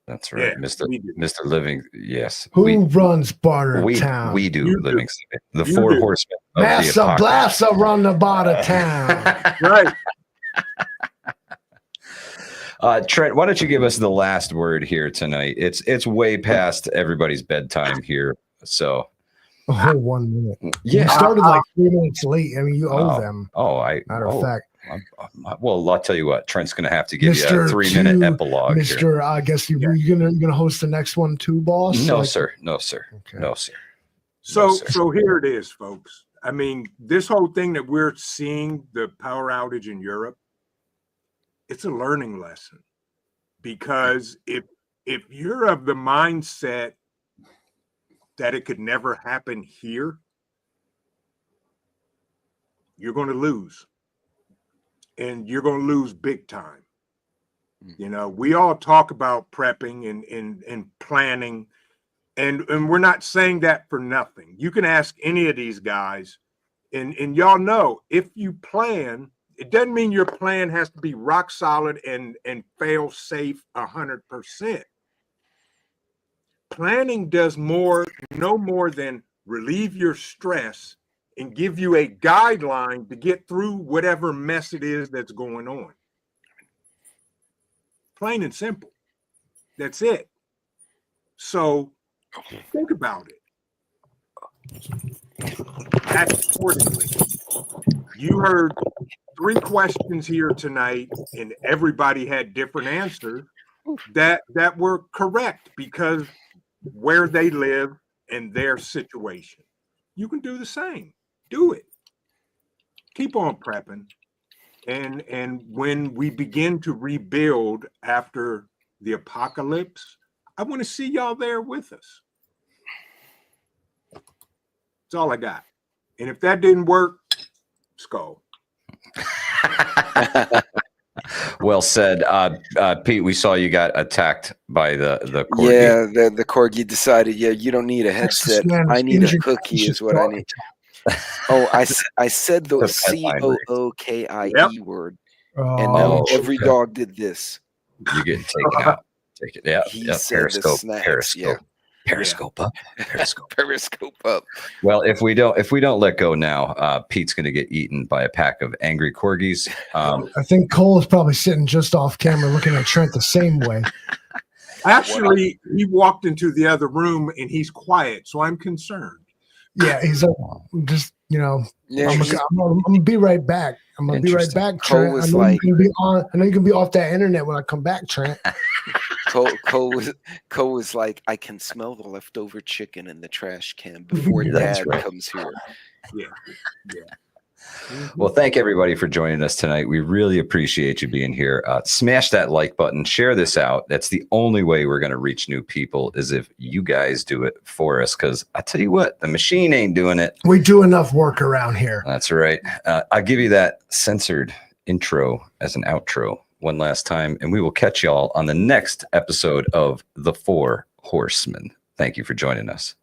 Yeah, Mr. we do. Mr. Living. Yes. Who runs Barter Town? We do. You do. Livingston. The You 4 do. horsemen of the Massa apocalypse. Blassa run the Barter Town. Right. Trent, why don't you give us the last word here tonight? It's way past everybody's bedtime here. So Oh, 1 minute. yeah. You started like 3 minutes late. I mean, you owe them. Matter of fact. Well, I'll tell you what. Trent's going to have to give you a Mr. 3-minute epilogue. Here. Mr. I guess you're gonna host the next one too, boss. No, Like- sir. No, sir. Okay. No, sir. So No, sir. so here it is, folks. I mean, this whole thing that we're seeing, the power outage in Europe, it's a learning lesson. Because if you're of the mindset that it could never happen here, you're going to lose. And you're going to lose big time. We all talk about prepping and planning, and we're not saying that for nothing. You can ask any of these guys, and y'all know, if you plan, It doesn't mean your plan has to be rock solid and fail safe 100%. Planning does no more than relieve your stress and give you a guideline to get through whatever mess it is that's going on. Plain and simple. That's it. So think about it. Act accordingly. You heard 3 questions here tonight, and everybody had different answers that were correct because where they live and their situation. You can do the same. Do it. Keep on prepping. And when we begin to rebuild after the apocalypse, I want to see y'all there with us. That's all I got. And if that didn't work, skull. Well said. Pete, we saw you got attacked by the corgi. Yeah, the corgi decided, you don't need a headset. I need a cookie is what I need. Oh, I said the COOKIE word. And now every dog did this. You're getting taken out. Take it. Yeah. He Periscope. Periscope up. Periscope up. Well, if we don't let go now, Pete's going to get eaten by a pack of angry corgis. I think Cole is probably sitting just off camera looking at Trent the same way. Actually, he walked into the other room and he's quiet, so I'm concerned. Yeah, he's just, I'm gonna be right back. I'm gonna be right back, Trent. I know you can be off that internet when I come back, Trent. Cole was like, I can smell the leftover chicken in the trash can before Dad comes here. Yeah. Well, thank everybody for joining us tonight. We really appreciate you being here. Smash that like button, share this out. That's the only way we're going to reach new people is if you guys do it for us. Because I tell you what, the machine ain't doing it. We do enough work around here. That's right. I'll give you that censored intro as an outro one last time, and we will catch y'all on the next episode of The 4 Horsemen. Thank you for joining us.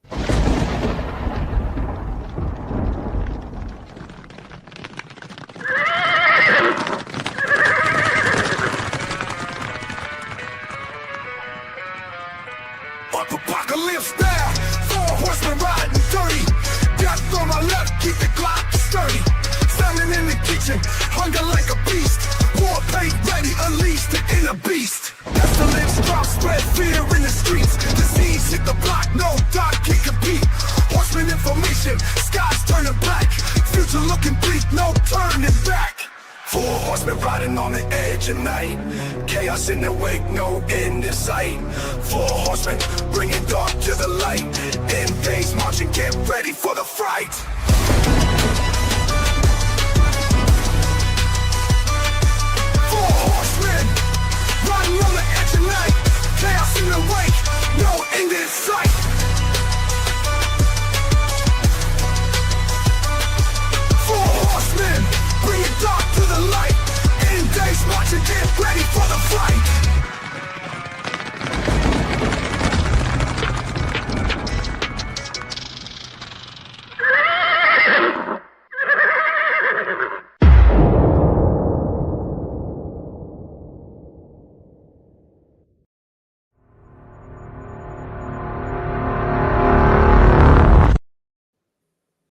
Apocalypse style, 4 horsemen riding dirty. Death on my left, keep the Glock sturdy. Standing in the kitchen, hunger like a beast. War paint ready, unleash the inner beast. Pestilence drop, spread fear in the streets. Disease hit the block, no dot can compete. Horseman information, skies turning black. Future looking bleak, no turning back. 4 horsemen riding on the edge of night. Chaos in the wake, no end in sight. 4 horsemen bringing dark to the light. End days marching, get ready for the fright.